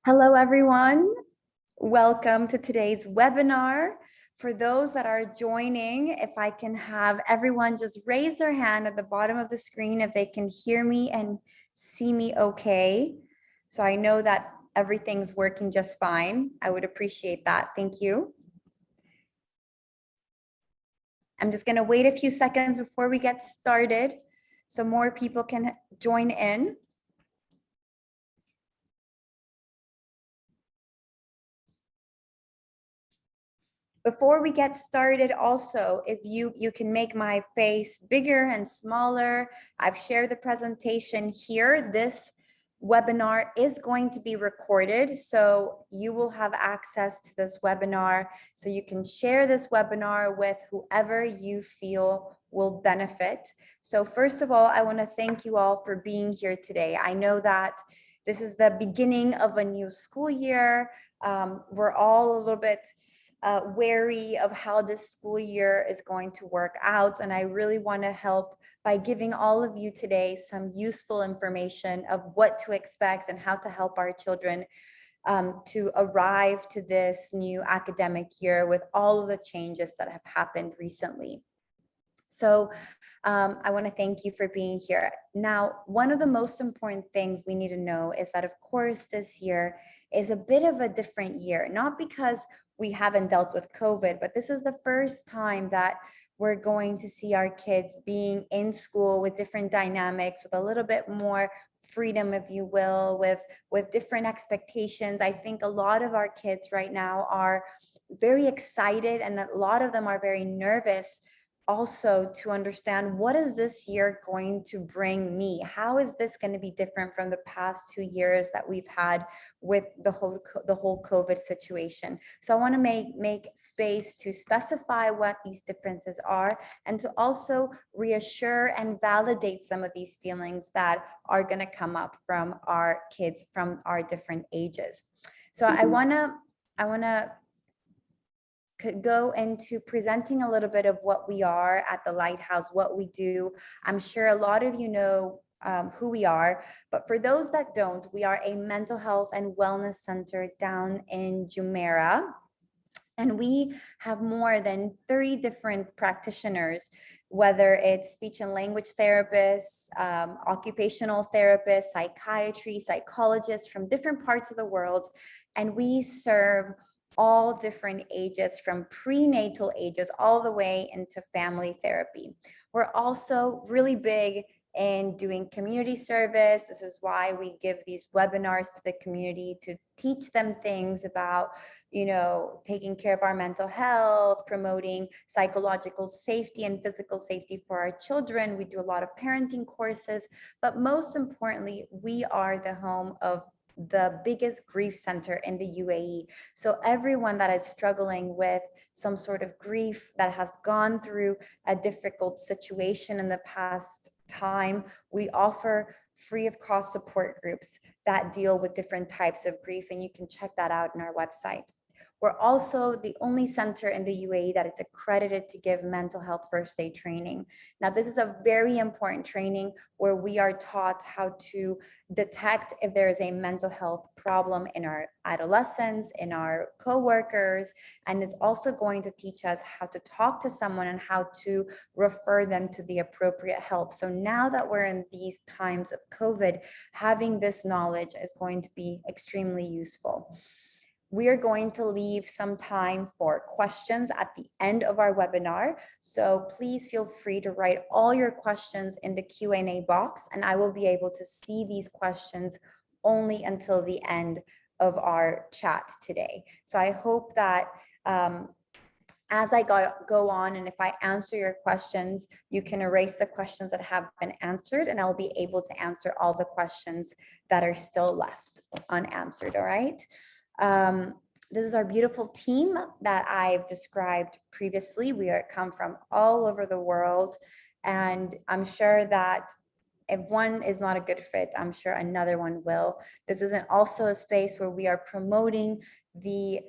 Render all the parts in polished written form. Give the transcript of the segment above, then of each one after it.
Hello, everyone. Welcome to today's webinar. For those that are joining, if I can have everyone just raise their hand at the bottom of the screen if they can hear me and see me okay. So I know that everything's working just fine. I would appreciate that. Thank you. I'm just going to wait a few seconds before we get started so more people can join in. Before we get started, also, if you can make my face bigger and smaller. I've shared the presentation here. This webinar is going to be recorded, so you will have access to this webinar, so you can share this webinar with whoever you feel will benefit. So first of all, I want to thank you all for being here today. I know that this is the beginning of a new school year. We're all a little bit wary of how this school year is going to work out. And I really want to help by giving all of you today some useful information of what to expect and how to help our children to arrive to this new academic year with all of the changes that have happened recently. So I want to thank you for being here. Now, one of the most important things we need to know is that, of course, this year is a bit of a different year, not because we haven't dealt with COVID, but this is the first time that we're going to see our kids being in school with different dynamics, with a little bit more freedom, if you will, with different expectations. I think a lot of our kids right now are very excited, and a lot of them are very nervous also to understand, what is this year going to bring me? How is this going to be different from the past 2 years that we've had with the whole COVID situation? So I want to make space to specify what these differences are, and to also reassure and validate some of these feelings that are going to come up from our kids from our different ages. So I want to could go into presenting a little bit of what we are at the Lighthouse, what we do. I'm sure a lot of you know who we are, but for those that don't, we are a mental health and wellness center down in Jumeirah. And we have more than 30 different practitioners, whether it's speech and language therapists, occupational therapists, psychiatry, psychologists from different parts of the world. And we serve all different ages, from prenatal ages all the way into family therapy. We're also really big in doing community service. This is why we give these webinars to the community to teach them things about, taking care of our mental health, promoting psychological safety and physical safety for our children. We do a lot of parenting courses, but most importantly, we are the home of the biggest grief center in the UAE. So everyone that is struggling with some sort of grief, that has gone through a difficult situation in the past time, we offer free of cost support groups that deal with different types of grief, and you can check that out on our website. We're also the only center in the UAE that is accredited to give mental health first aid training. Now, this is a very important training where we are taught how to detect if there is a mental health problem in our adolescents, in our coworkers, and it's also going to teach us how to talk to someone and how to refer them to the appropriate help. So now that we're in these times of COVID, having this knowledge is going to be extremely useful. We are going to leave some time for questions at the end of our webinar. So please feel free to write all your questions in the Q&A box, and I will be able to see these questions only until the end of our chat today. So I hope that as I go on, and if I answer your questions, you can erase the questions that have been answered, and I'll be able to answer all the questions that are still left unanswered, all right? This is our beautiful team that I've described previously. We come from all over the world, and I'm sure that if one is not a good fit, I'm sure another one will. This is also a space where we are promoting the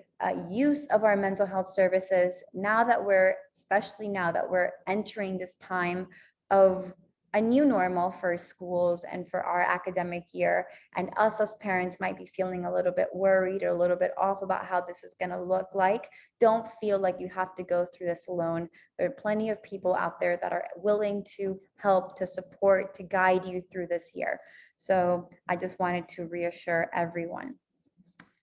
use of our mental health services especially now that we're entering this time of a new normal for schools and for our academic year. And us as parents might be feeling a little bit worried or a little bit off about how this is going to look like. Don't feel like you have to go through this alone. There are plenty of people out there that are willing to help, to support, to guide you through this year. So I just wanted to reassure everyone.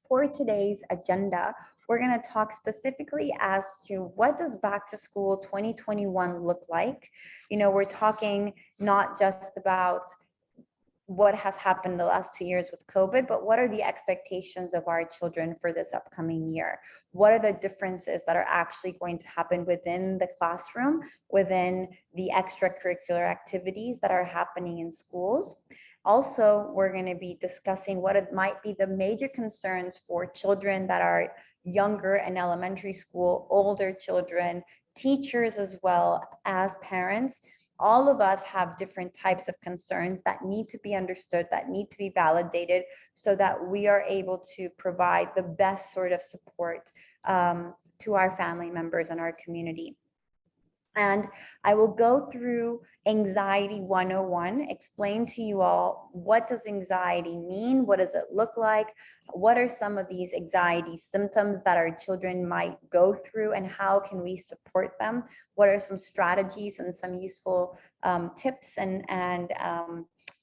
For today's agenda, we're going to talk specifically as to what does back to school 2021 look like. We're talking not just about what has happened the last 2 years with COVID, but what are the expectations of our children for this upcoming year? What are the differences that are actually going to happen within the classroom, within the extracurricular activities that are happening in schools? Also, we're going to be discussing what it might be the major concerns for children that are younger in elementary school, older children, teachers, as well as parents. All of us have different types of concerns that need to be understood, that need to be validated, so that we are able to provide the best sort of support to our family members and our community. And I will go through Anxiety 101, explain to you all, what does anxiety mean? What does it look like? What are some of these anxiety symptoms that our children might go through, and how can we support them? What are some strategies and some useful tips and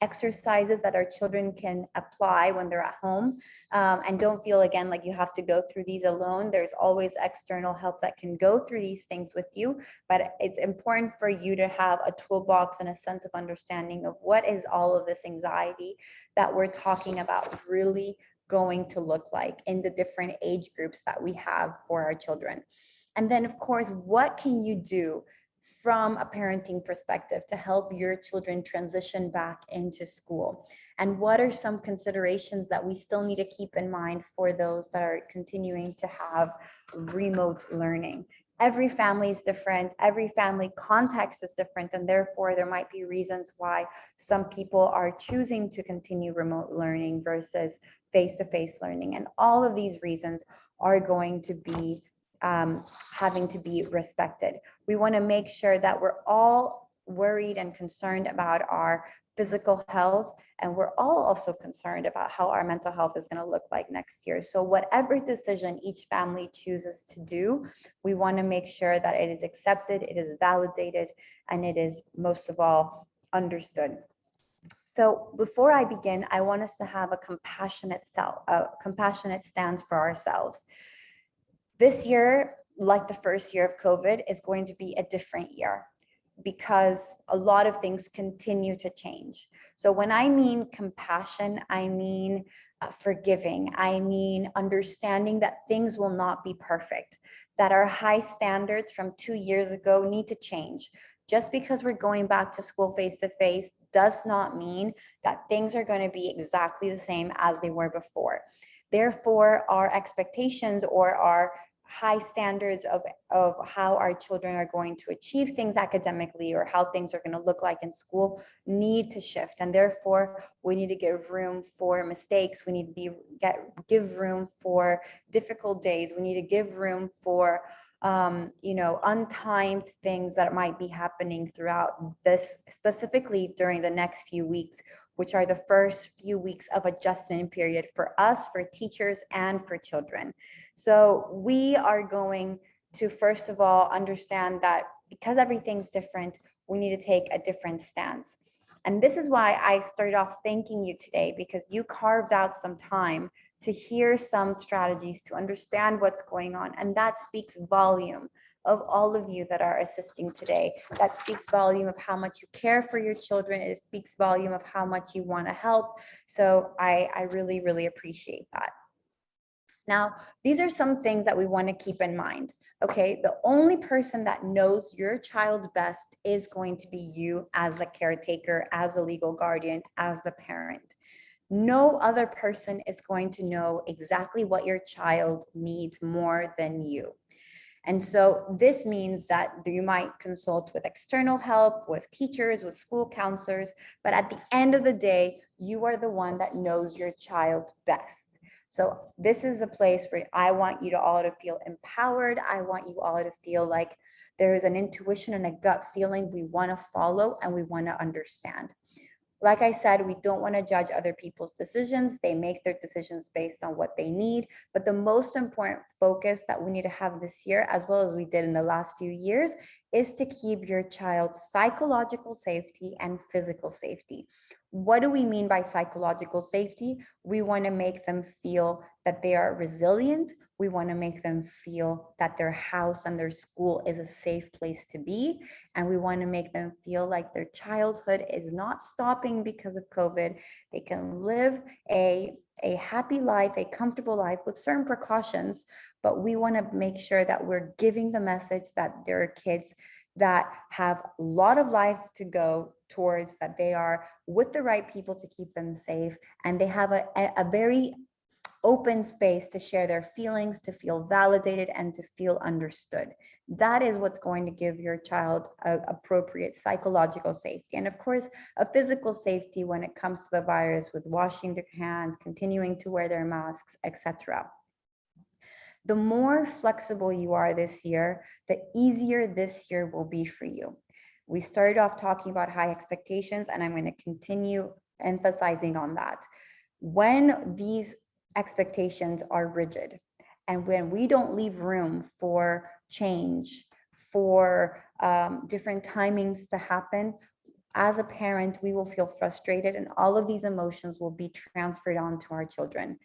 exercises that our children can apply when they're at home? And don't feel, again, like you have to go through these alone. There's always external help that can go through these things with you, but it's important for you to have a toolbox and a sense of understanding of what is all of this anxiety that we're talking about really going to look like in the different age groups that we have for our children. And then, of course, what can you do from a parenting perspective to help your children transition back into school? And what are some considerations that we still need to keep in mind for those that are continuing to have remote learning? Every family is different, every family context is different, and therefore there might be reasons why some people are choosing to continue remote learning versus face-to-face learning. And all of these reasons are going to be having to be respected. We want to make sure that we're all worried and concerned about our physical health, and we're all also concerned about how our mental health is going to look like next year. So whatever decision each family chooses to do, we want to make sure that it is accepted, it is validated, and it is, most of all, understood. So before I begin, I want us to have a compassionate stance for ourselves. This year, like the first year of COVID, is going to be a different year because a lot of things continue to change. So when I mean compassion, I mean forgiving. I mean understanding that things will not be perfect, that our high standards from 2 years ago need to change. Just because we're going back to school face-to-face does not mean that things are going to be exactly the same as they were before. Therefore, our expectations or our high standards of how our children are going to achieve things academically or how things are going to look like in school need to shift. And therefore, we need to give room for mistakes. We need to give room for difficult days. We need to give room for untimed things that might be happening throughout this, specifically during the next few weeks, which are the first few weeks of adjustment period for us, for teachers, and for children. So we are going to, first of all, understand that because everything's different, we need to take a different stance. And this is why I started off thanking you today, because you carved out some time to hear some strategies, to understand what's going on. And that speaks volume of all of you that are assisting today. That speaks volume of how much you care for your children. It speaks volume of how much you want to help. So I really, really appreciate that. Now, these are some things that we want to keep in mind. Okay, the only person that knows your child best is going to be you as a caretaker, as a legal guardian, as the parent. No other person is going to know exactly what your child needs more than you. And so this means that you might consult with external help, with teachers, with school counselors, but at the end of the day, you are the one that knows your child best. So this is a place where I want you to all to feel empowered. I want you all to feel like there is an intuition and a gut feeling we want to follow and we want to understand. Like I said, we don't want to judge other people's decisions. They make their decisions based on what they need. But the most important focus that we need to have this year, as well as we did in the last few years, is to keep your child's psychological safety and physical safety. What do we mean by psychological safety? We want to make them feel that they are resilient. We want to make them feel that their house and their school is a safe place to be. And we want to make them feel like their childhood is not stopping because of COVID. They can live a happy life, a comfortable life with certain precautions, but we want to make sure that we're giving the message that there are kids that have a lot of life to go towards, that they are with the right people to keep them safe, and they have a very open space to share their feelings, to feel validated, and to feel understood. That is what's going to give your child appropriate psychological safety. And of course, a physical safety when it comes to the virus, with washing their hands, continuing to wear their masks, etc. The more flexible you are this year, the easier this year will be for you. We started off talking about high expectations, and I'm going to continue emphasizing on that. When these expectations are rigid, and when we don't leave room for change, for different timings to happen, as a parent, we will feel frustrated, and all of these emotions will be transferred on to our children.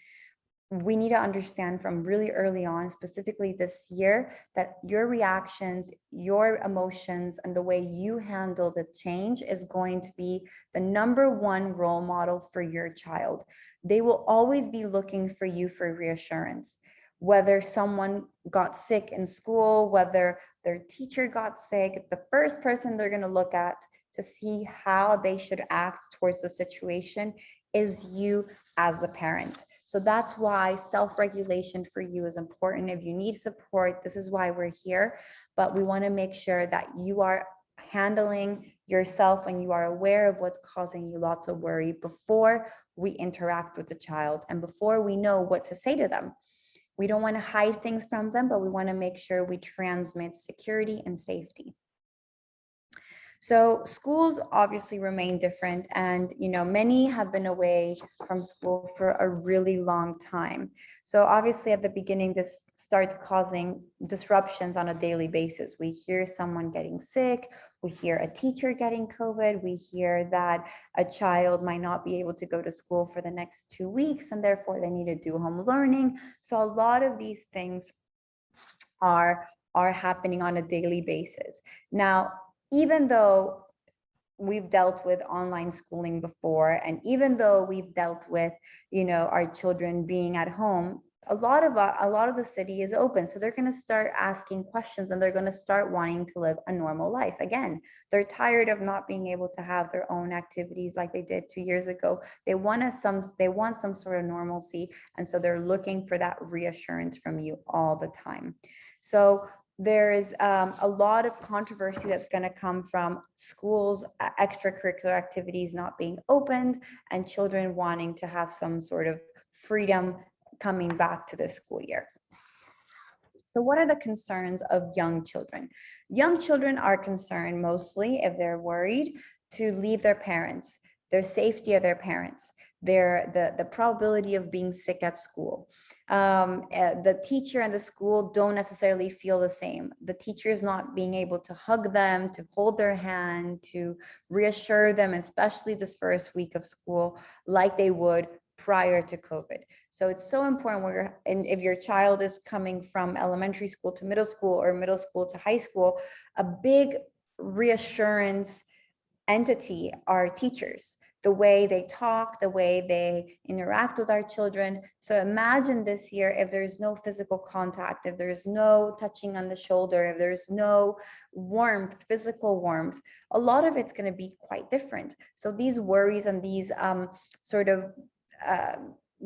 We need to understand from really early on, specifically this year, that your reactions, your emotions, and the way you handle the change is going to be the #1 role model for your child. They will always be looking for you for reassurance. Whether someone got sick in school, whether their teacher got sick, the first person they're going to look at to see how they should act towards the situation is you as the parents. So that's why self-regulation for you is important. If you need support, this is why we're here. But we want to make sure that you are handling yourself and you are aware of what's causing you lots of worry before we interact with the child and before we know what to say to them. We don't want to hide things from them, but we want to make sure we transmit security and safety. So schools obviously remain different, and many have been away from school for a really long time. So obviously at the beginning, this starts causing disruptions on a daily basis. We hear someone getting sick, we hear a teacher getting COVID, we hear that a child might not be able to go to school for the next 2 weeks, and therefore they need to do home learning. So a lot of these things are happening on a daily basis. Now, even though we've dealt with online schooling before, and even though we've dealt with, our children being at home, a lot of the city is open. So they're going to start asking questions, and they're going to start wanting to live a normal life again. They're tired of not being able to have their own activities like they did 2 years ago. They want some sort of normalcy. And so they're looking for that reassurance from you all the time. So there is a lot of controversy that's going to come from schools, extracurricular activities not being opened, and children wanting to have some sort of freedom coming back to this school year. So what are the concerns of young children? Young children are concerned mostly, if they're worried, to leave their parents, their safety of their parents, the probability of being sick at school. The teacher and the school don't necessarily feel the same. The teacher is not being able to hug them, to hold their hand, to reassure them, especially this first week of school, like they would prior to COVID. So it's so important and if your child is coming from elementary school to middle school or middle school to high school, a big reassurance entity are teachers, the way they talk, the way they interact with our children. So imagine this year, if there's no physical contact, if there's no touching on the shoulder, if there's no warmth, physical warmth, a lot of it's going to be quite different. So these worries and these sort of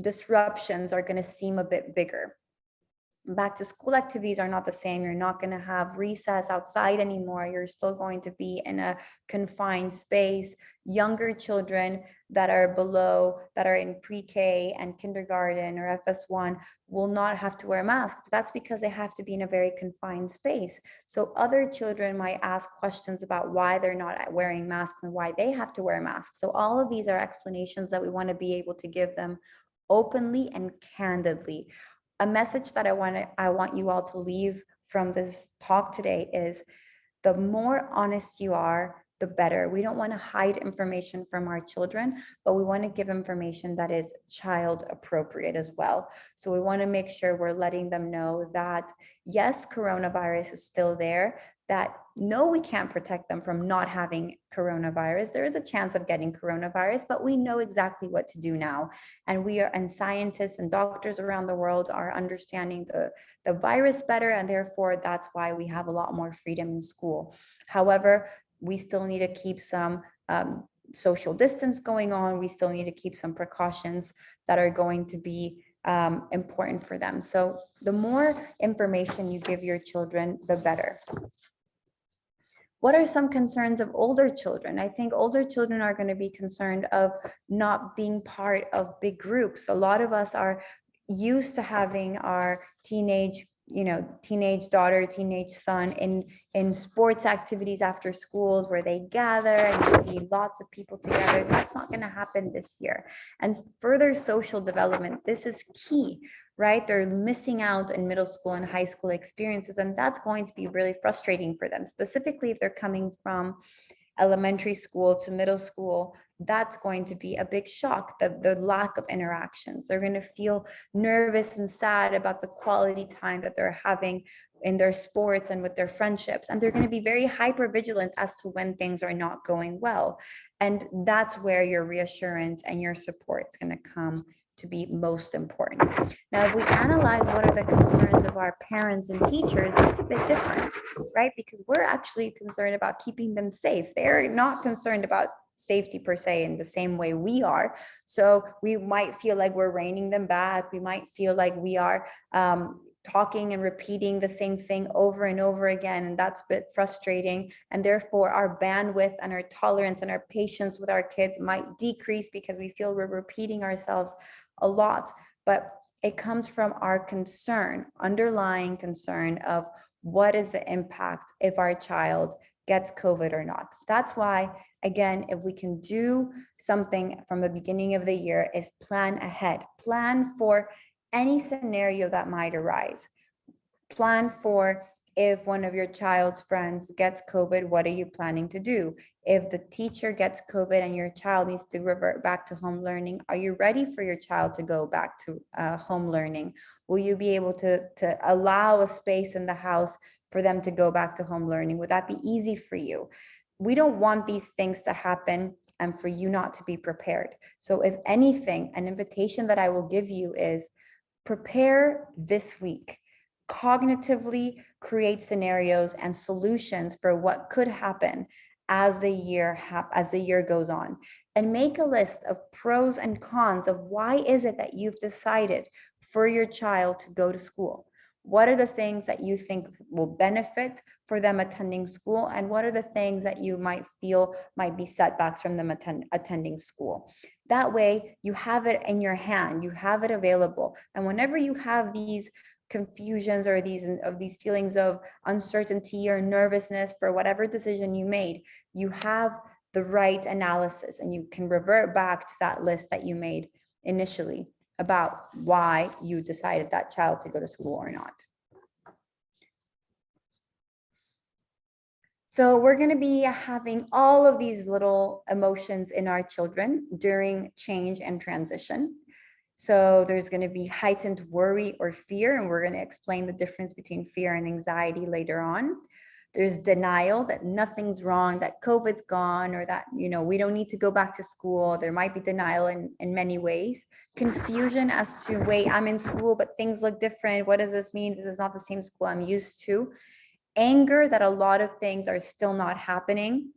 disruptions are going to seem a bit bigger. Back to school activities are not the same. You're not going to have recess outside anymore. You're still going to be in a confined space. Younger children that are that are in pre-K and kindergarten or FS1 will not have to wear masks. That's because they have to be in a very confined space. So other children might ask questions about why they're not wearing masks and why they have to wear masks. So all of these are explanations that we want to be able to give them openly and candidly. A message that I want you all to leave from this talk today is, the more honest you are, the better. We don't want to hide information from our children, but we want to give information that is child appropriate as well. So we want to make sure we're letting them know that yes, coronavirus is still there, that no, we can't protect them from not having coronavirus. There is a chance of getting coronavirus, but we know exactly what to do now. And scientists and doctors around the world are understanding the virus better, and therefore that's why we have a lot more freedom in school. However, we still need to keep some social distance going on. We still need to keep some precautions that are going to be important for them. So the more information you give your children, the better. What are some concerns of older children? I think older children are going to be concerned of not being part of big groups. A lot of us are used to having our teenage daughter, teenage son in sports activities after schools where they gather and you see lots of people together. That's not going to happen this year. And further social development, this is key, right? They're missing out in middle school and high school experiences, and that's going to be really frustrating for them, specifically if they're coming from elementary school to middle school. That's going to be a big shock, the lack of interactions. They're going to feel nervous and sad about the quality time that they're having in their sports and with their friendships. And they're going to be very hyper vigilant as to when things are not going well. And that's where your reassurance and your support is going to come to be most important. Now, if we analyze what are the concerns of our parents and teachers, it's a bit different, right? Because we're actually concerned about keeping them safe. They're not concerned about safety per se in the same way we are. So we might feel like we're reining them back. We might feel like we are talking and repeating the same thing over and over again, and that's a bit frustrating. And therefore our bandwidth and our tolerance and our patience with our kids might decrease because we feel we're repeating ourselves a lot. But it comes from our concern, underlying concern of what is the impact if our child gets COVID or not. That's why, again, if we can do something from the beginning of the year, is plan ahead, plan for any scenario that might arise. Plan for if one of your child's friends gets COVID, what are you planning to do? If the teacher gets COVID and your child needs to revert back to home learning, are you ready for your child to go back to home learning? Will you be able to allow a space in the house for them to go back to home learning? Would that be easy for you? We don't want these things to happen and for you not to be prepared. So if anything, an invitation that I will give you is prepare this week. Cognitively create scenarios and solutions for what could happen as the year goes on, and make a list of pros and cons of why is it that you've decided for your child to go to school. What are the things that you think will benefit for them attending school, and what are the things that you might feel might be setbacks from them attending school? That way you have it in your hand, you have it available, and whenever you have these confusions or these feelings of uncertainty or nervousness for whatever decision you made, you have the right analysis and you can revert back to that list that you made initially about why you decided that child to go to school or not. So we're going to be having all of these little emotions in our children during change and transition. So there's going to be heightened worry or fear, and we're going to explain the difference between fear and anxiety later on. There's denial that nothing's wrong, that COVID's gone, or that, we don't need to go back to school. There might be denial in many ways. Confusion as to, wait, I'm in school, but things look different. What does this mean? This is not the same school I'm used to. Anger that a lot of things are still not happening,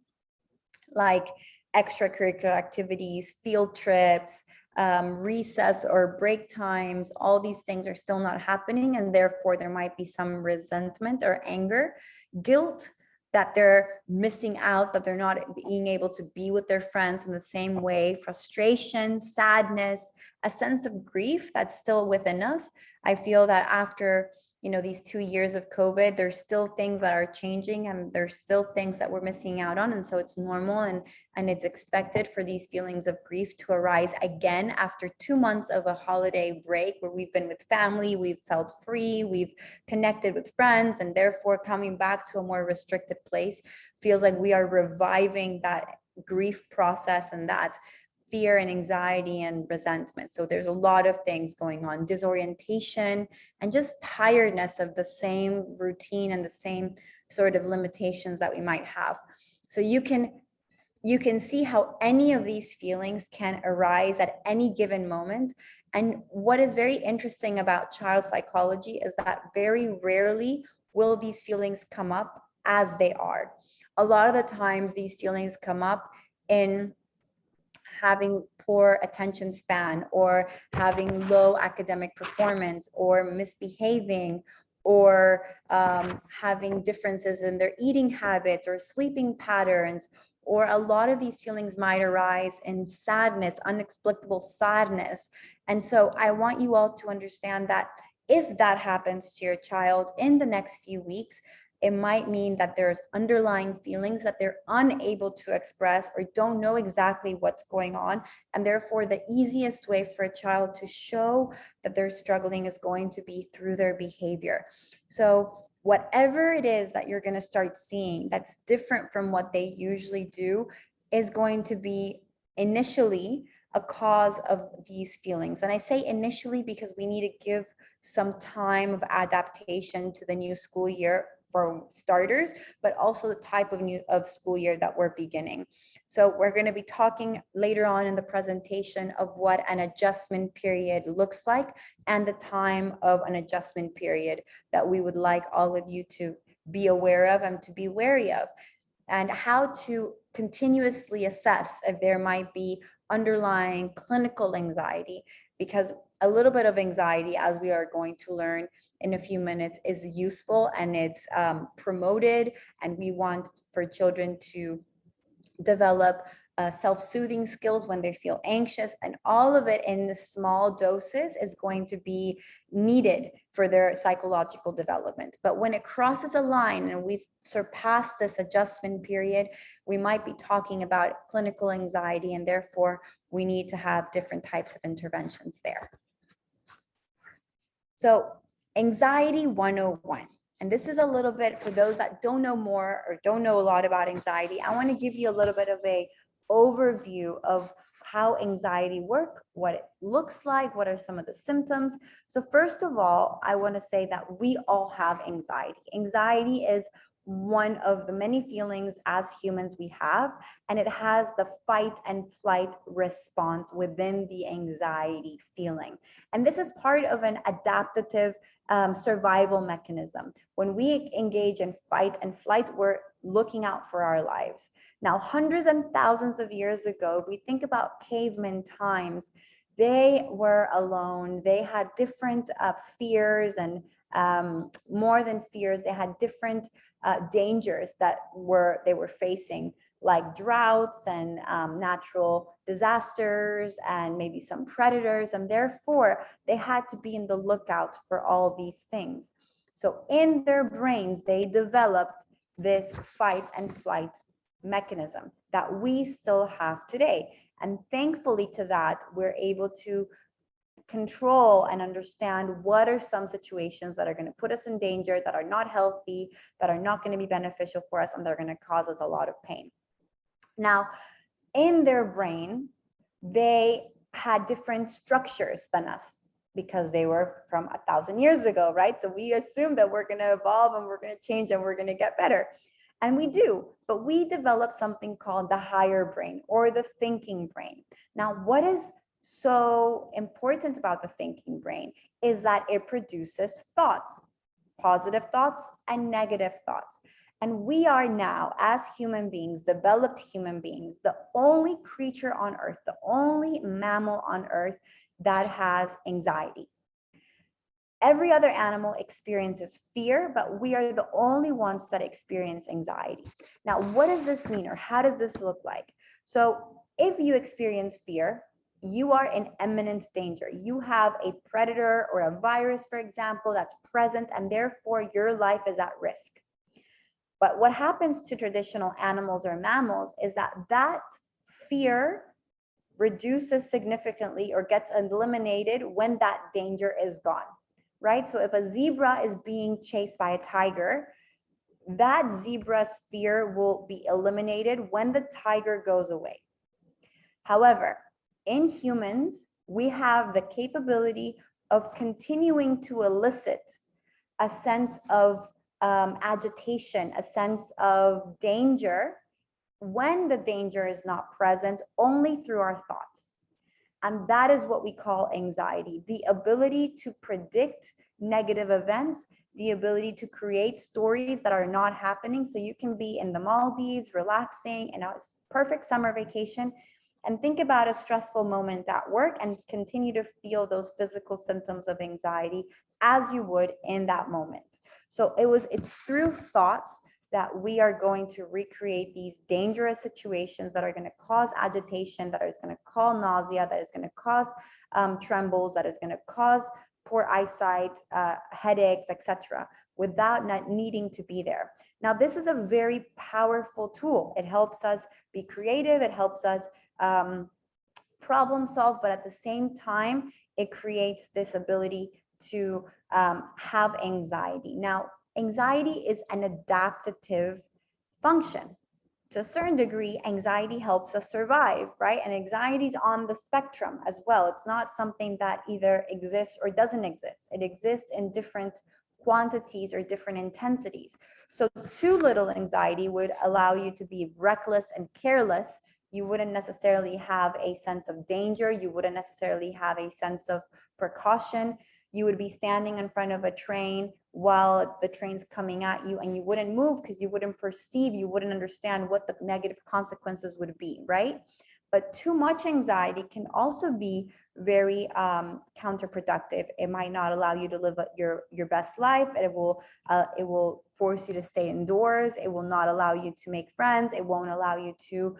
like extracurricular activities, field trips, recess or break times, all these things are still not happening, and therefore there might be some resentment or anger, guilt that they're missing out, that they're not being able to be with their friends in the same way, frustration, sadness, a sense of grief that's still within us. I feel that after these 2 years of COVID, there's still things that are changing, and there's still things that we're missing out on. And so it's normal and it's expected for these feelings of grief to arise again after 2 months of a holiday break where we've been with family, we've felt free, we've connected with friends, and therefore coming back to a more restricted place feels like we are reviving that grief process and that fear and anxiety and resentment. So there's a lot of things going on, disorientation and just tiredness of the same routine and the same sort of limitations that we might have. So you can see how any of these feelings can arise at any given moment. And what is very interesting about child psychology is that very rarely will these feelings come up as they are. A lot of the times these feelings come up in having poor attention span, or having low academic performance, or misbehaving, or having differences in their eating habits or sleeping patterns. Or a lot of these feelings might arise in sadness, inexplicable sadness. And so I want you all to understand that if that happens to your child in the next few weeks, it might mean that there's underlying feelings that they're unable to express or don't know exactly what's going on. And therefore, the easiest way for a child to show that they're struggling is going to be through their behavior. So whatever it is that you're going to start seeing that's different from what they usually do is going to be initially a cause of these feelings. And I say initially because we need to give some time of adaptation to the new school year for starters, but also the type of school year that we're beginning. So we're going to be talking later on in the presentation of what an adjustment period looks like and the time of an adjustment period that we would like all of you to be aware of and to be wary of, and how to continuously assess if there might be underlying clinical anxiety, because a little bit of anxiety, as we are going to learn in a few minutes, is useful and it's promoted, and we want for children to develop self-soothing skills when they feel anxious, and all of it in the small doses is going to be needed for their psychological development. But when it crosses a line and we've surpassed this adjustment period, we might be talking about clinical anxiety, and therefore we need to have different types of interventions there. So anxiety 101. And this is a little bit for those that don't know more or don't know a lot about anxiety. I want to give you a little bit of a overview of how anxiety works, what it looks like, what are some of the symptoms. So first of all, I want to say that we all have anxiety. Anxiety is one of the many feelings as humans we have, and it has the fight and flight response within the anxiety feeling. And this is part of an adaptive survival mechanism. When we engage in fight and flight, we're looking out for our lives. Now, hundreds and thousands of years ago, if we think about caveman times, they were alone. They had different fears, and more than fears, they had different dangers that they were facing, like droughts and natural disasters and maybe some predators. And therefore, they had to be in the lookout for all these things. So in their brains, they developed this fight and flight mechanism that we still have today. And thankfully to that, we're able to control and understand what are some situations that are going to put us in danger, that are not healthy, that are not going to be beneficial for us, and they're going to cause us a lot of pain. Now, in their brain, they had different structures than us because they were from 1,000 years ago, right? So we assume that we're going to evolve and we're going to change and we're going to get better. And we do, but we develop something called the higher brain or the thinking brain. Now, what is so important about the thinking brain is that it produces thoughts, positive thoughts and negative thoughts. And we are now, as human beings, developed human beings, the only creature on earth, the only mammal on earth that has anxiety. Every other animal experiences fear, but we are the only ones that experience anxiety. Now, what does this mean, or how does this look like? So if you experience fear, you are in imminent danger. You have a predator or a virus, for example, that's present, and therefore your life is at risk. But what happens to traditional animals or mammals is that that fear reduces significantly or gets eliminated when that danger is gone, right? So if a zebra is being chased by a tiger, that zebra's fear will be eliminated when the tiger goes away. However, in humans, we have the capability of continuing to elicit a sense of agitation, a sense of danger when the danger is not present, only through our thoughts. And that is what we call anxiety, the ability to predict negative events, the ability to create stories that are not happening. So you can be in the Maldives, relaxing in a perfect summer vacation, and think about a stressful moment at work and continue to feel those physical symptoms of anxiety as you would in that moment. So it's through thoughts that we are going to recreate these dangerous situations that are going to cause agitation, that is going to cause nausea, that is going to cause trembles, that is going to cause poor eyesight, headaches, etc., without not needing to be there. Now, this is a very powerful tool. It helps us be creative. It helps us problem solve, but at the same time, it creates this ability to have anxiety. Now, anxiety is an adaptive function. To a certain degree, anxiety helps us survive, right? And anxiety is on the spectrum as well. It's not something that either exists or doesn't exist. It exists in different quantities or different intensities. So too little anxiety would allow you to be reckless and careless. You wouldn't necessarily have a sense of danger. You wouldn't necessarily have a sense of precaution. You would be standing in front of a train while the train's coming at you, and you wouldn't move because you wouldn't perceive, you wouldn't understand what the negative consequences would be, right? But too much anxiety can also be very counterproductive. It might not allow you to live your best life. It will force you to stay indoors. It will not allow you to make friends. It won't allow you to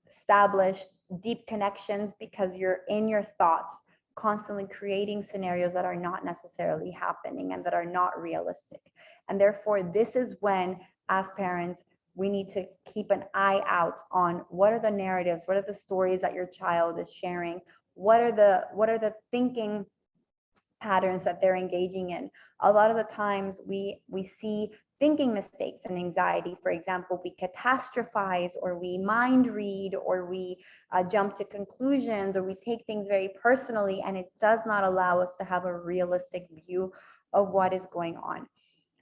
establish deep connections because you're in your thoughts, constantly creating scenarios that are not necessarily happening and that are not realistic. And therefore, this is when, as parents, we need to keep an eye out on what are the narratives, what are the stories that your child is sharing, what are the thinking patterns that they're engaging in. A lot of the times we see thinking mistakes and anxiety. For example, we catastrophize, or we mind read, or we jump to conclusions, or we take things very personally, and it does not allow us to have a realistic view of what is going on.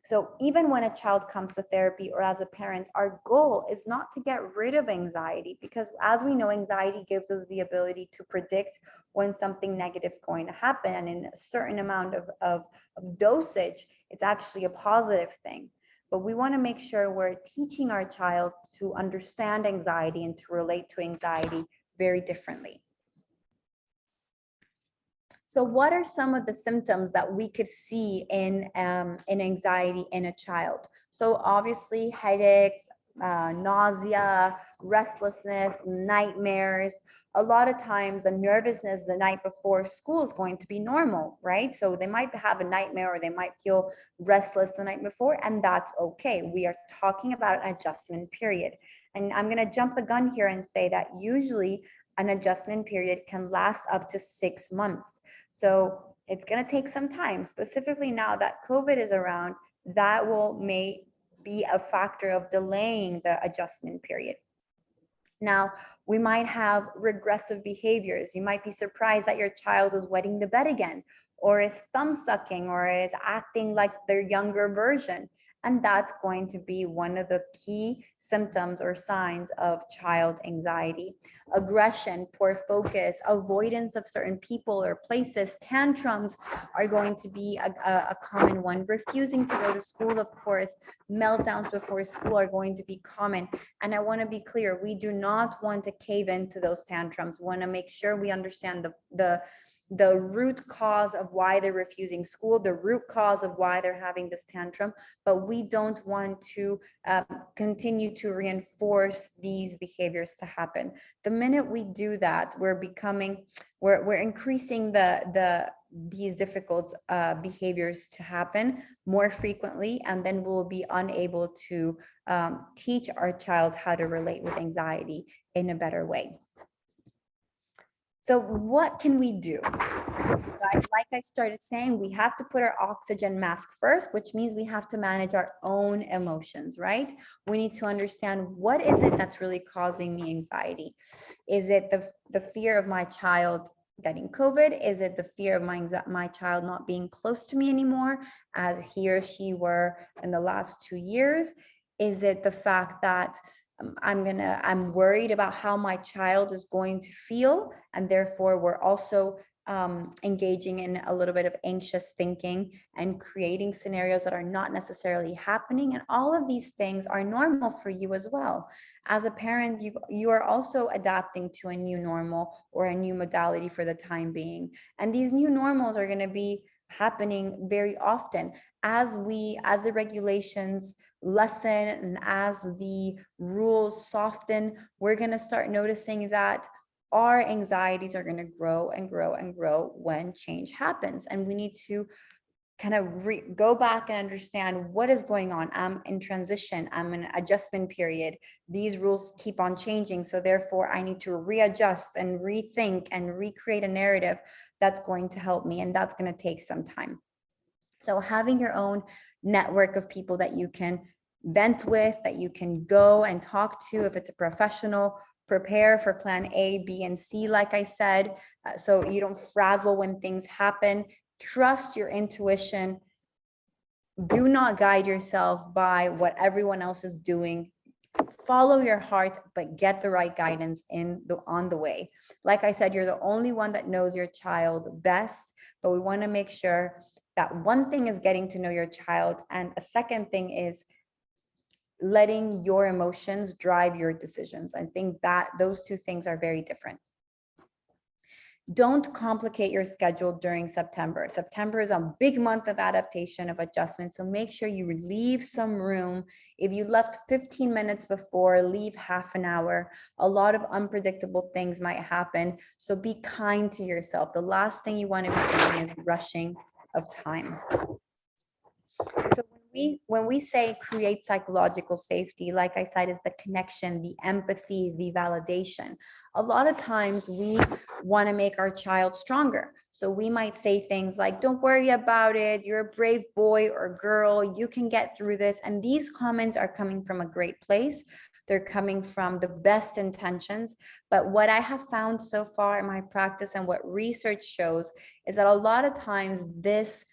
So even when a child comes to therapy, or as a parent, our goal is not to get rid of anxiety, because as we know, anxiety gives us the ability to predict when something negative is going to happen. And in a certain amount of dosage, it's actually a positive thing. But we want to make sure we're teaching our child to understand anxiety and to relate to anxiety very differently. So what are some of the symptoms that we could see in anxiety in a child? So obviously headaches, nausea, restlessness, nightmares. A lot of times the nervousness the night before school is going to be normal, right? So they might have a nightmare, or they might feel restless the night before, and that's okay. We are talking about an adjustment period. And I'm going to jump the gun here and say that usually an adjustment period can last up to 6 months. So it's going to take some time, specifically now that COVID is around. That may be a factor of delaying the adjustment period. Now, we might have regressive behaviors. You might be surprised that your child is wetting the bed again, or is thumb sucking, or is acting like their younger version. And that's going to be one of the key symptoms or signs of child anxiety. Aggression, poor focus, avoidance of certain people or places, tantrums are going to be a common one. Refusing to go to school, of course, meltdowns before school are going to be common. And I want to be clear, we do not want to cave into those tantrums. We want to make sure we understand the root cause of why they're refusing school, the root cause of why they're having this tantrum, but we don't want to continue to reinforce these behaviors to happen. The minute we do that, we're increasing these difficult behaviors to happen more frequently, and then we'll be unable to teach our child how to relate with anxiety in a better way. So what can we do? Guys, like I started saying, we have to put our oxygen mask first, which means we have to manage our own emotions, right? We need to understand, what is it that's really causing me anxiety? Is it the fear of my child getting COVID? Is it the fear of my child not being close to me anymore, as he or she were in the last 2 years? Is it the fact that I'm worried about how my child is going to feel, and therefore we're also engaging in a little bit of anxious thinking and creating scenarios that are not necessarily happening. And all of these things are normal for you as well. As a parent, you are also adapting to a new normal or a new modality for the time being. And these new normals are going to be happening very often as the regulations lessen and as the rules soften. We're going to start noticing that our anxieties are going to grow and grow and grow when change happens. And we need to kind of go back and understand what is going on. I'm in transition. I'm in an adjustment period. These rules keep on changing. So therefore, I need to readjust and rethink and recreate a narrative that's going to help me. And that's going to take some time. So having your own network of people that you can vent with, that you can go and talk to, if it's a professional, prepare for plan A, B, and C, like I said, so you don't frazzle when things happen. Trust your intuition. Do not guide yourself by what everyone else is doing. Follow your heart, but get the right guidance on the way. Like I said, you're the only one that knows your child best, but we want to make sure that one thing is getting to know your child, and a second thing is letting your emotions drive your decisions. I think that those two things are very different. Don't complicate your schedule during September. September is a big month of adaptation, of adjustment. So make sure you leave some room. If you left 15 minutes before, leave half an hour. A lot of unpredictable things might happen. So be kind to yourself. The last thing you want to be doing is rushing of time. So when we say create psychological safety, like I said, is the connection, the empathy, the validation. A lot of times we want to make our child stronger. So we might say things like, don't worry about it. You're a brave boy or girl. You can get through this. And these comments are coming from a great place. They're coming from the best intentions. But what I have found so far in my practice and what research shows is that a lot of times this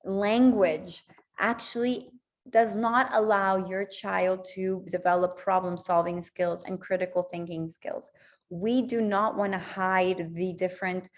language actually does not allow your child to develop problem-solving skills and critical thinking skills. We do not want to hide the different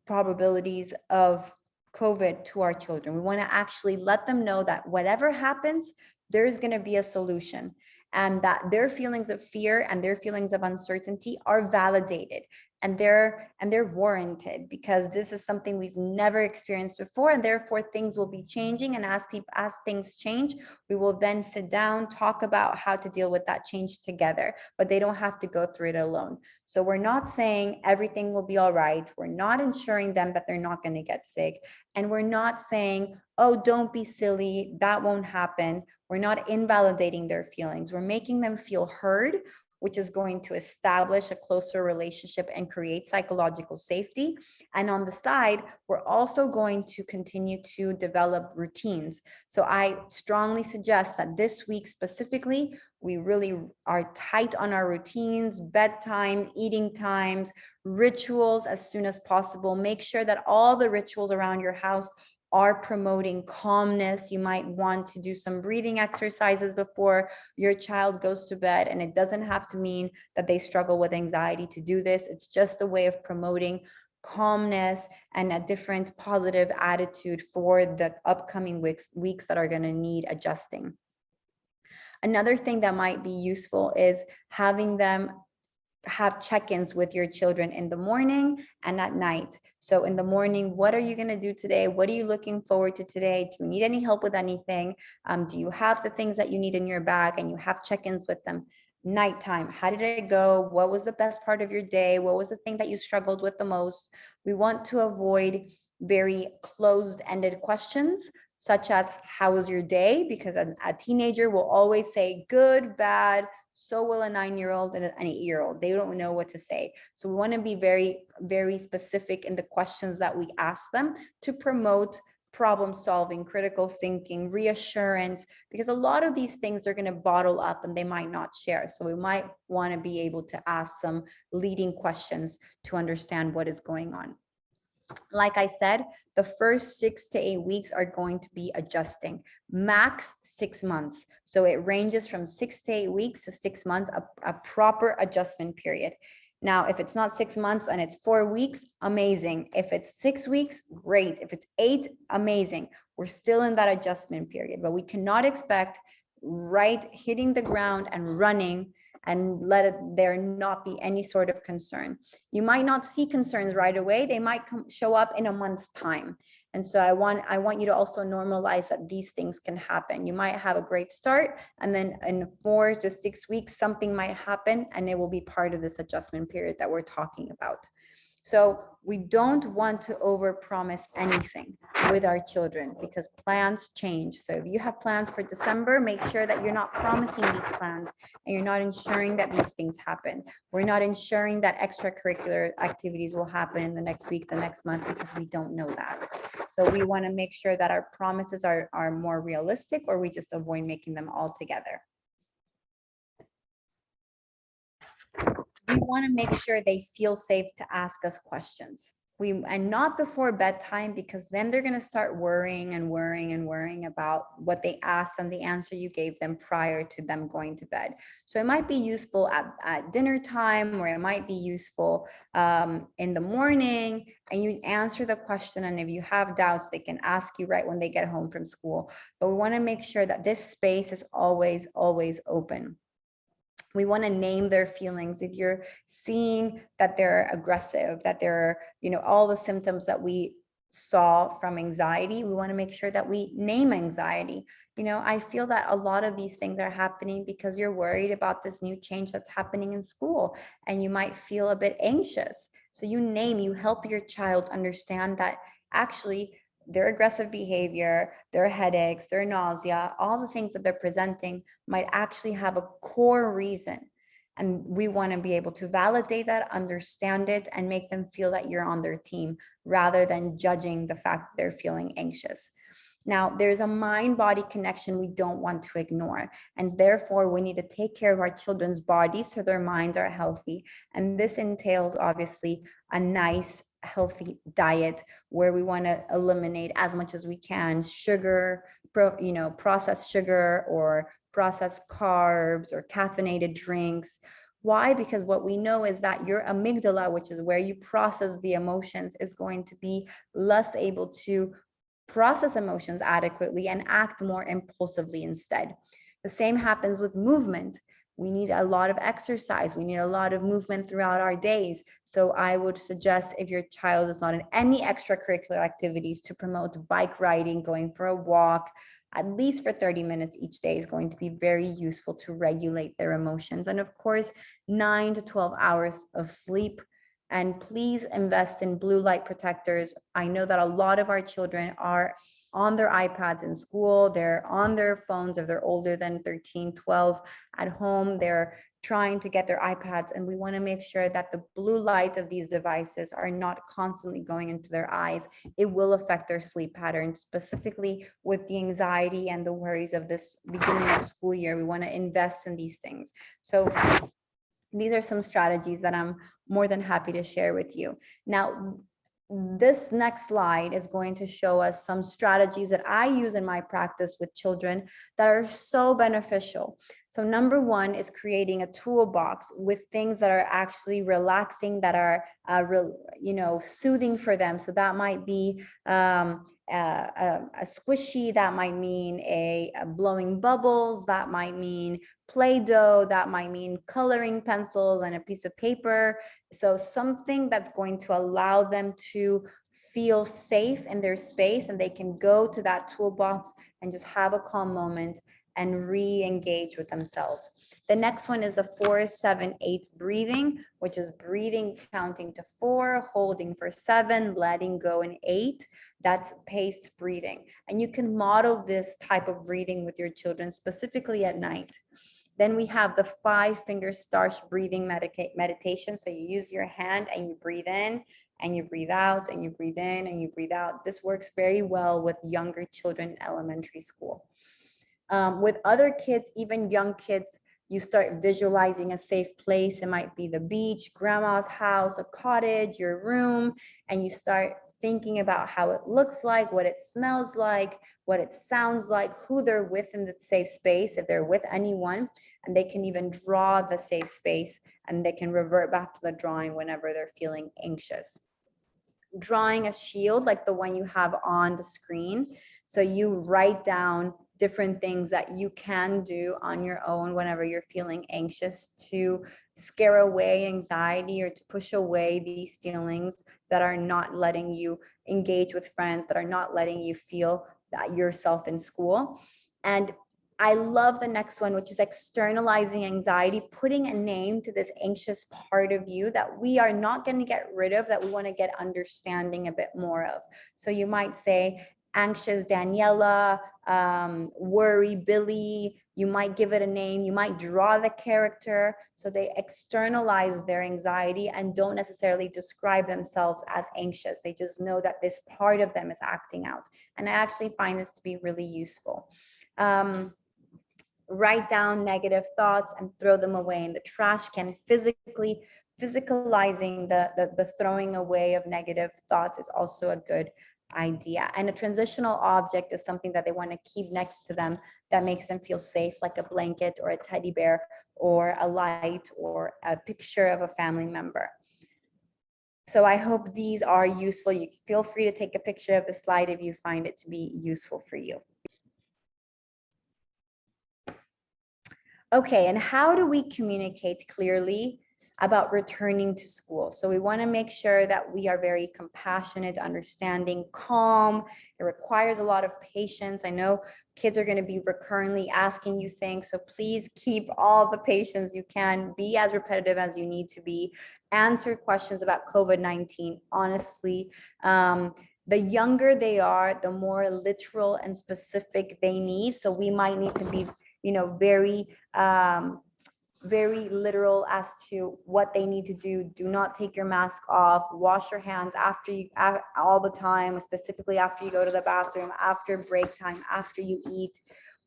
probabilities of COVID to our children. We want to actually let them know that whatever happens, there's going to be a solution, and that their feelings of fear and their feelings of uncertainty are validated, and they're warranted, because this is something we've never experienced before, and therefore things will be changing. And as things change, we will then sit down, talk about how to deal with that change together, but they don't have to go through it alone. So we're not saying everything will be all right. We're not ensuring them that they're not going to get sick. And we're not saying, oh, don't be silly, that won't happen. We're not invalidating their feelings. We're making them feel heard, which is going to establish a closer relationship and create psychological safety. And on the side, we're also going to continue to develop routines. So I strongly suggest that this week specifically, we really are tight on our routines, bedtime, eating times, rituals as soon as possible. Make sure that all the rituals around your house are promoting calmness. You might want to do some breathing exercises before your child goes to bed. And it doesn't have to mean that they struggle with anxiety to do this. It's just a way of promoting calmness and a different positive attitude for the upcoming weeks that are going to need adjusting. Another thing that might be useful is having them have check-ins with your children in the morning and at night. So in the morning, what are you going to do today? What are you looking forward to today? Do you need any help with anything? Do you have the things that you need in your bag? And you have check-ins with them. Nighttime, how did it go? What was the best part of your day? What was the thing that you struggled with the most? We want to avoid very closed-ended questions, such as, how was your day? Because a teenager will always say good, bad. So will a 9-year-old and an 8-year-old. They don't know what to say. So we want to be very, very specific in the questions that we ask them to promote problem solving, critical thinking, reassurance, because a lot of these things they're going to bottle up and they might not share. So we might want to be able to ask some leading questions to understand what is going on. Like I said, the first 6 to 8 weeks are going to be adjusting, max 6 months. So it ranges from 6 to 8 weeks to 6 months, a proper adjustment period. Now, if it's not 6 months and it's 4 weeks, amazing. If it's 6 weeks, great. If it's 8, amazing. We're still in that adjustment period, but we cannot expect right hitting the ground and running and there not be any sort of concern. You might not see concerns right away. They might show up in a month's time. And so I want you to also normalize that these things can happen. You might have a great start, and then in 4 to 6 weeks, something might happen, and it will be part of this adjustment period that we're talking about. So we don't want to overpromise anything with our children because plans change. So if you have plans for December, make sure that you're not promising these plans and you're not ensuring that these things happen. We're not ensuring that extracurricular activities will happen in the next week, the next month, because we don't know that. So we want to make sure that our promises are more realistic, or we just avoid making them altogether. We want to make sure they feel safe to ask us questions. And not before bedtime, because then they're going to start worrying about what they asked and the answer you gave them prior to them going to bed. So it might be useful at dinner time, or it might be useful in the morning, and you answer the question. And if you have doubts, they can ask you right when they get home from school. But we want to make sure that this space is always, always open. We want to name their feelings. If you're seeing that they're aggressive, that they're, all the symptoms that we saw from anxiety, we want to make sure that we name anxiety. I feel that a lot of these things are happening because you're worried about this new change that's happening in school, and you might feel a bit anxious. So you help your child understand that actually their aggressive behavior, their headaches, their nausea, all the things that they're presenting might actually have a core reason. And we want to be able to validate that, understand it, and make them feel that you're on their team rather than judging the fact that they're feeling anxious. Now, there's a mind-body connection we don't want to ignore, and therefore we need to take care of our children's bodies so their minds are healthy. And this entails, obviously, a nice, healthy diet where we want to eliminate as much as we can sugar, processed sugar or processed carbs or caffeinated drinks. Why? Because what we know is that your amygdala, which is where you process the emotions, is going to be less able to process emotions adequately and act more impulsively instead. The same happens with movement. We need a lot of exercise. We need a lot of movement throughout our days. So I would suggest, if your child is not in any extracurricular activities, to promote bike riding, going for a walk, at least for 30 minutes each day is going to be very useful to regulate their emotions. And of course, 9 to 12 hours of sleep. And please invest in blue light protectors. I know that a lot of our children are on their iPads in school, they're on their phones if they're older than 13, 12. At home, they're trying to get their iPads, and we want to make sure that the blue light of these devices are not constantly going into their eyes. It will affect their sleep patterns, specifically with the anxiety and the worries of this beginning of school year. We want to invest in these things. So these are some strategies that I'm more than happy to share with you. Now, this next slide is going to show us some strategies that I use in my practice with children that are so beneficial. So number one is creating a toolbox with things that are actually relaxing, that are soothing for them. So that might be a squishy, that might mean a blowing bubbles, that might mean Play-Doh, that might mean coloring pencils and a piece of paper. So something that's going to allow them to feel safe in their space, and they can go to that toolbox and just have a calm moment and re-engage with themselves. The next one is the 4-7-8 breathing, which is breathing, counting to 4, holding for 7, letting go in 8. That's paced breathing. And you can model this type of breathing with your children, specifically at night. Then we have the 5-finger starch breathing meditation. So you use your hand and you breathe in and you breathe out and you breathe in and you breathe out. This works very well with younger children in elementary school. With other kids, even young kids, you start visualizing a safe place. It might be the beach, grandma's house, a cottage, your room, and you start thinking about how it looks like, what it smells like, what it sounds like, who they're with in the safe space, if they're with anyone, and they can even draw the safe space, and they can revert back to the drawing whenever they're feeling anxious. Drawing a shield like the one you have on the screen. So you write down different things that you can do on your own whenever you're feeling anxious to scare away anxiety or to push away these feelings that are not letting you engage with friends, that are not letting you feel that yourself in school. And I love the next one, which is externalizing anxiety, putting a name to this anxious part of you that we are not going to get rid of, that we want to get understanding a bit more of. So you might say anxious Daniela, worry Billy. You might give it a name. You might draw the character. So they externalize their anxiety and don't necessarily describe themselves as anxious. They just know that this part of them is acting out. And I actually find this to be really useful. Write down negative thoughts and throw them away in the trash can. Physicalizing the throwing away of negative thoughts is also a good idea. And a transitional object is something that they want to keep next to them that makes them feel safe, like a blanket or a teddy bear or a light or a picture of a family member. So I hope these are useful. You feel free to take a picture of the slide if you find it to be useful for you. Okay, and how do we communicate clearly about returning to school? So we want to make sure that we are very compassionate, understanding, calm. It requires a lot of patience. I know kids are going to be recurrently asking you things, so please keep all the patience you can. Be as repetitive as you need to be. Answer questions about COVID-19 honestly. The younger they are, the more literal and specific they need. So we might need to be very literal as to what they need to do. Do not take your mask off. Wash your hands after you all the time, specifically after you go to the bathroom, after break time, after you eat.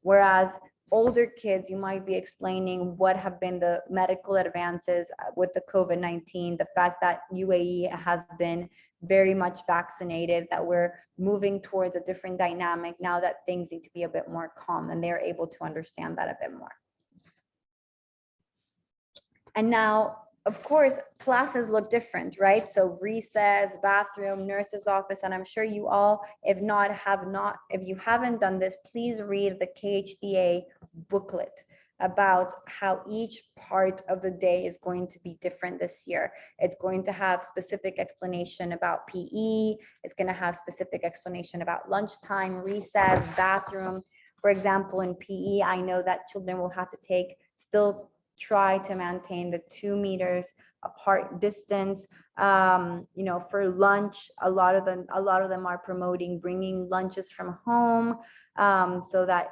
Whereas older kids, you might be explaining what have been the medical advances with the COVID-19, the fact that UAE has been very much vaccinated, that we're moving towards a different dynamic now that things need to be a bit more calm, and they're able to understand that a bit more. And now, of course, classes look different, right? So recess, bathroom, nurse's office, and I'm sure you all, if you haven't done this, please read the KHDA booklet about how each part of the day is going to be different this year. It's going to have specific explanation about PE. It's going to have specific explanation about lunchtime, recess, bathroom. For example, in PE, I know that children will have to try to maintain the 2 meters apart distance. For lunch, a lot of them are promoting bringing lunches from home, so that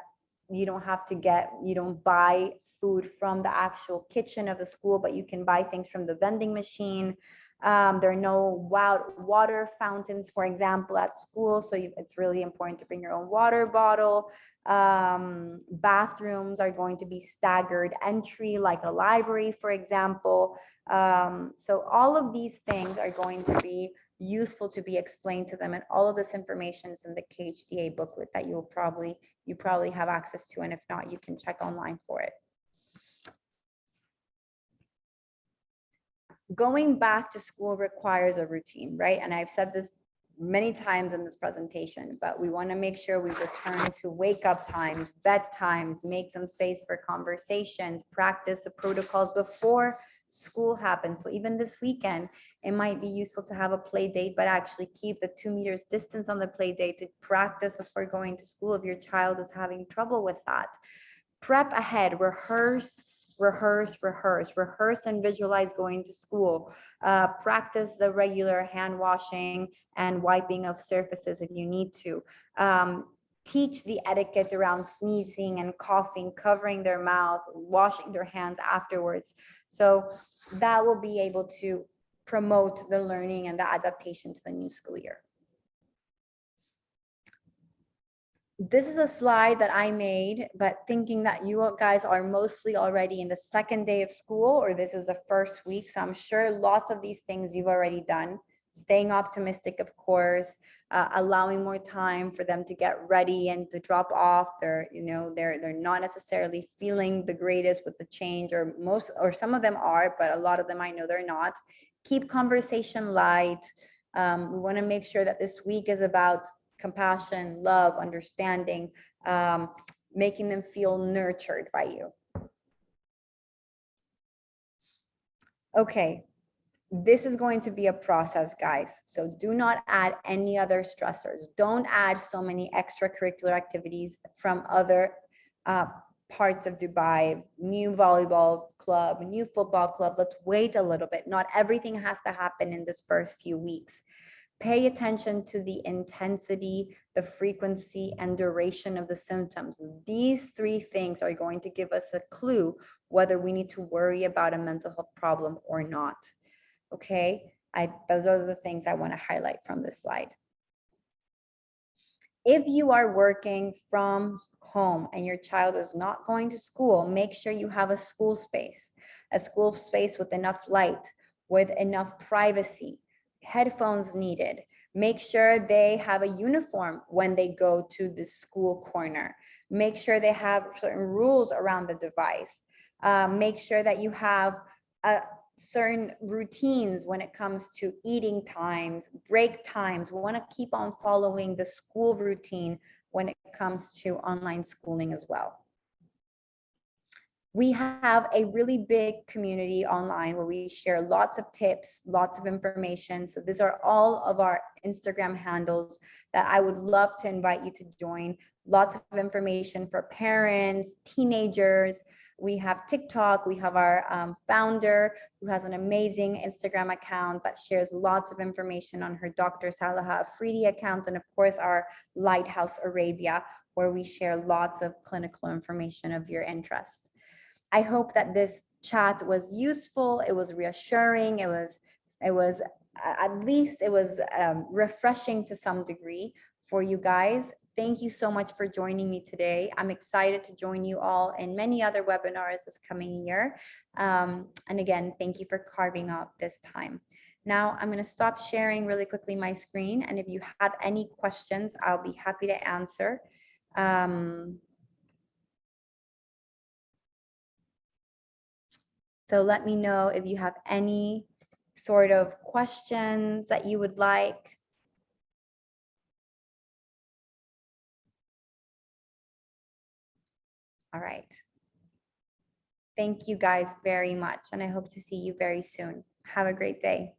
you don't buy food from the actual kitchen of the school, but you can buy things from the vending machine. There are no water fountains, for example, at school. So it's really important to bring your own water bottle. Bathrooms are going to be staggered entry, like a library, for example. So all of these things are going to be useful to be explained to them, and all of this information is in the KHDA booklet that you probably have access to, and if not, you can check online for it. Going back to school requires a routine, right? And I've said this many times in this presentation, but we want to make sure we return to wake up times, bedtimes, make some space for conversations, practice the protocols before school happens. So even this weekend, it might be useful to have a play date, but actually keep the 2 meters distance on the play date to practice before going to school if your child is having trouble with that. Prep ahead, rehearse and visualize going to school. Practice the regular hand washing and wiping of surfaces if you need to. Teach the etiquette around sneezing and coughing, covering their mouth, washing their hands afterwards. So that will be able to promote the learning and the adaptation to the new school year. This is a slide that I made, but thinking that you guys are mostly already in the second day of school, or this is the first week. So I'm sure lots of these things you've already done. Staying optimistic, of course, allowing more time for them to get ready and to drop off. They're not necessarily feeling the greatest with the change, or some of them are, but a lot of them I know they're not. Keep conversation light. We want to make sure that this week is about compassion, love, understanding, making them feel nurtured by you. Okay, this is going to be a process, guys. So do not add any other stressors. Don't add so many extracurricular activities from other parts of Dubai, new volleyball club, new football club. Let's wait a little bit. Not everything has to happen in this first few weeks. Pay attention to the intensity, the frequency, and duration of the symptoms. These 3 things are going to give us a clue whether we need to worry about a mental health problem or not. Okay, those are the things I want to highlight from this slide. If you are working from home and your child is not going to school, make sure you have a school space with enough light, with enough privacy. Headphones needed. Make sure they have a uniform when they go to the school corner. Make sure they have certain rules around the device. Make sure that you have certain routines when it comes to eating times, break times. We want to keep on following the school routine when it comes to online schooling as well. We have a really big community online where we share lots of tips, lots of information. So these are all of our Instagram handles that I would love to invite you to join. Lots of information for parents, teenagers. We have TikTok. We have our founder who has an amazing Instagram account that shares lots of information on her Dr. Salaha Afridi account. And of course, our LightHouse Arabia, where we share lots of clinical information of your interest. I hope that this chat was useful. It was reassuring. It was at least it was refreshing to some degree for you guys. Thank you so much for joining me today. I'm excited to join you all in many other webinars this coming year. And again, thank you for carving out this time. Now I'm going to stop sharing really quickly my screen. And if you have any questions, I'll be happy to answer. So let me know if you have any sort of questions that you would like. All right. Thank you guys very much, and I hope to see you very soon. Have a great day.